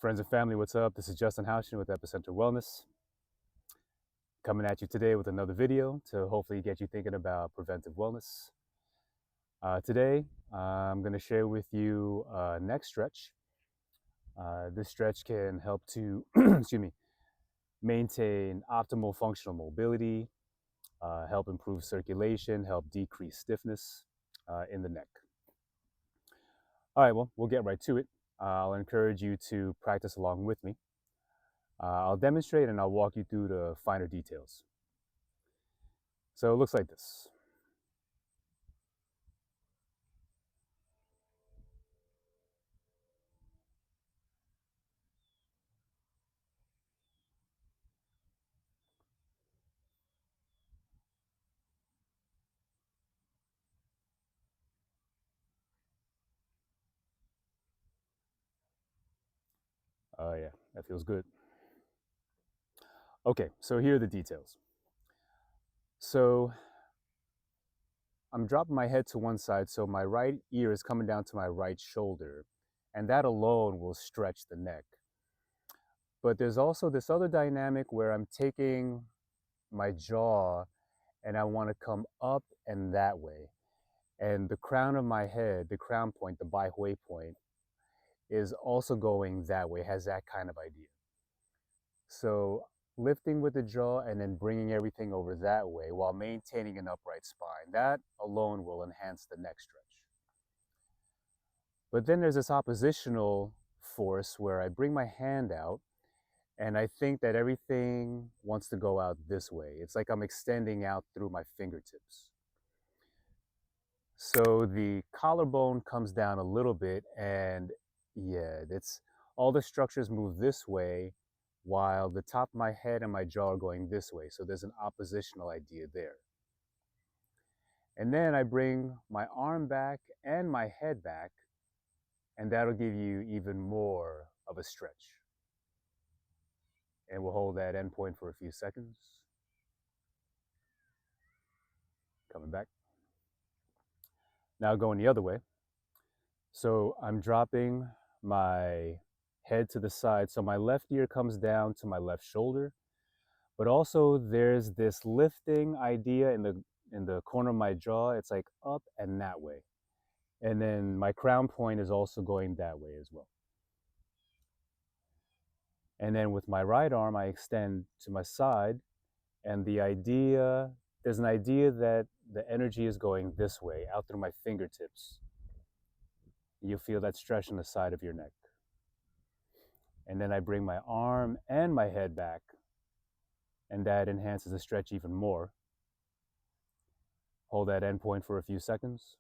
Friends and family, what's up? This is Justin Houchin with Epicenter Wellness, coming at you today with another video to hopefully get you thinking about preventive wellness. Today, I'm going to share with you neck stretch. This stretch can help to, excuse me, maintain optimal functional mobility, help improve circulation, help decrease stiffness in the neck. All right, well, we'll get right to it. I'll encourage you to practice along with me. I'll demonstrate and I'll walk you through the finer details. So it looks like this. Oh yeah, that feels good. Okay, so here are the details. So I'm dropping my head to one side, so my right ear is coming down to my right shoulder, and that alone will stretch the neck. But there's also this other dynamic where I'm taking my jaw and I want to come up and that way. And the crown of my head, the crown point, the bai hui point, is also going that way, has that kind of idea. So lifting with the jaw and then bringing everything over that way while maintaining an upright spine, that alone will enhance the neck stretch. But then there's this oppositional force where I bring my hand out and I think that everything wants to go out this way. It's like I'm extending out through my fingertips. So the collarbone comes down a little bit, and yeah, it's all the structures move this way while the top of my head and my jaw are going this way. So there's an oppositional idea there. And then I bring my arm back and my head back, and that'll give you even more of a stretch. And we'll hold that end point for a few seconds. Coming back. Now going the other way. So I'm dropping my head to the side. So my left ear comes down to my left shoulder, but also there's this lifting idea in the corner of my jaw. It's like up and that way. And then my crown point is also going that way as well. And then with my right arm, I extend to my side, and there's an idea that the energy is going this way, out through my fingertips. You feel that stretch on the side of your neck. And then I bring my arm and my head back, and that enhances the stretch even more. Hold that end point for a few seconds.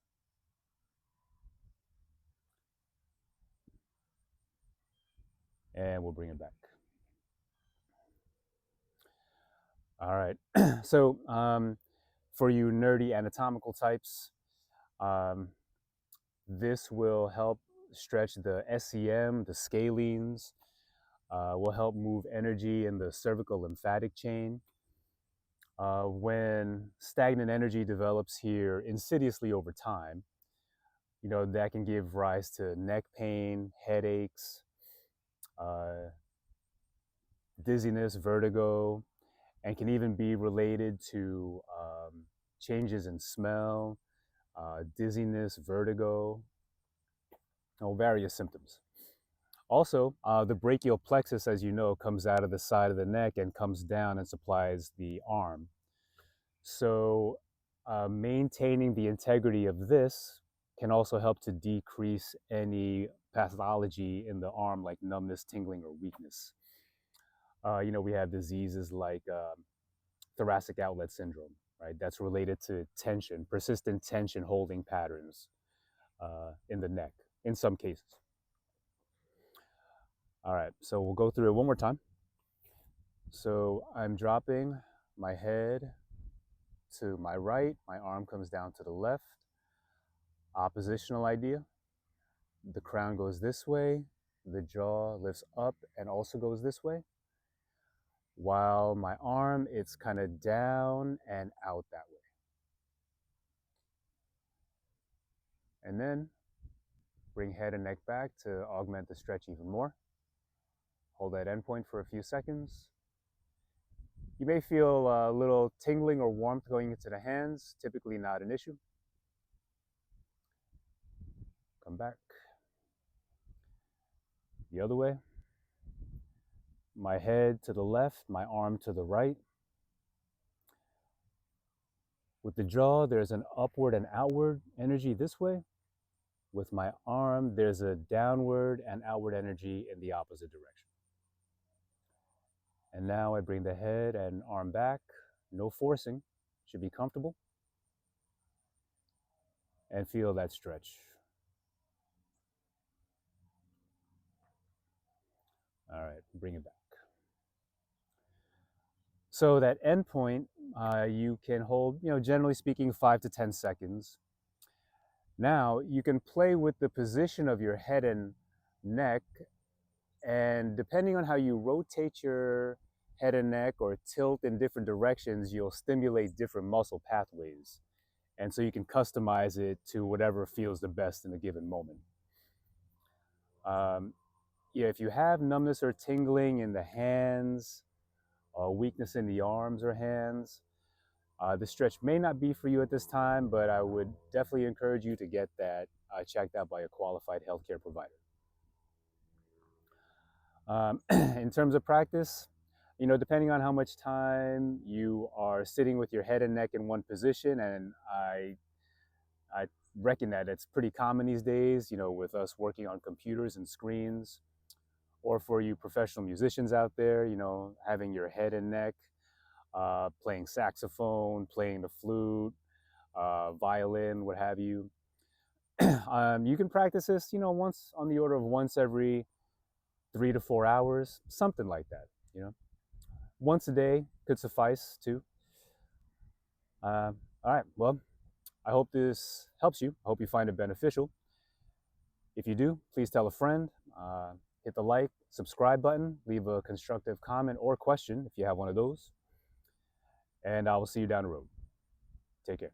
And we'll bring it back. All right. So for you nerdy anatomical types, this will help stretch the SCM, the scalenes, will help move energy in the cervical lymphatic chain. When stagnant energy develops here insidiously over time, that can give rise to neck pain, headaches, dizziness, vertigo, and can even be related to changes in smell, dizziness, vertigo, various symptoms. Also, the brachial plexus, as you know, comes out of the side of the neck and comes down and supplies the arm. So maintaining the integrity of this can also help to decrease any pathology in the arm like numbness, tingling, or weakness. We have diseases like thoracic outlet syndrome, right? That's related to tension, persistent tension holding patterns in the neck in some cases. All right, so we'll go through it one more time. So I'm dropping my head to my right, my arm comes down to the left. Oppositional idea. The crown goes this way, the jaw lifts up and also goes this way. While my arm, it's kind of down and out that way. And then bring head and neck back to augment the stretch even more. Hold that endpoint for a few seconds. You may feel a little tingling or warmth going into the hands, typically not an issue. Come back. The other way. My head to the left, my arm to the right. With the jaw, there's an upward and outward energy this way. With my arm, there's a downward and outward energy in the opposite direction. And now I bring the head and arm back. No forcing, should be comfortable. And feel that stretch. All right, bring it back. So that end point, you can hold, generally speaking, 5 to 10 seconds. Now you can play with the position of your head and neck, and depending on how you rotate your head and neck or tilt in different directions, you'll stimulate different muscle pathways. And so you can customize it to whatever feels the best in a given moment. If you have numbness or tingling in the hands, weakness in the arms or hands, the stretch may not be for you at this time, but I would definitely encourage you to get that checked out by a qualified healthcare provider. In terms of practice, depending on how much time you are sitting with your head and neck in one position, and I reckon that it's pretty common these days, with us working on computers and screens, or for you professional musicians out there, having your head and neck, playing saxophone, playing the flute, violin, what have you. You can practice this, once on the order of once every 3 to 4 hours, something like that, Once a day could suffice too. All right, well, I hope this helps you. I hope you find it beneficial. If you do, please tell a friend. Hit the like, subscribe button, leave a constructive comment or question if you have one of those. And I will see you down the road. Take care.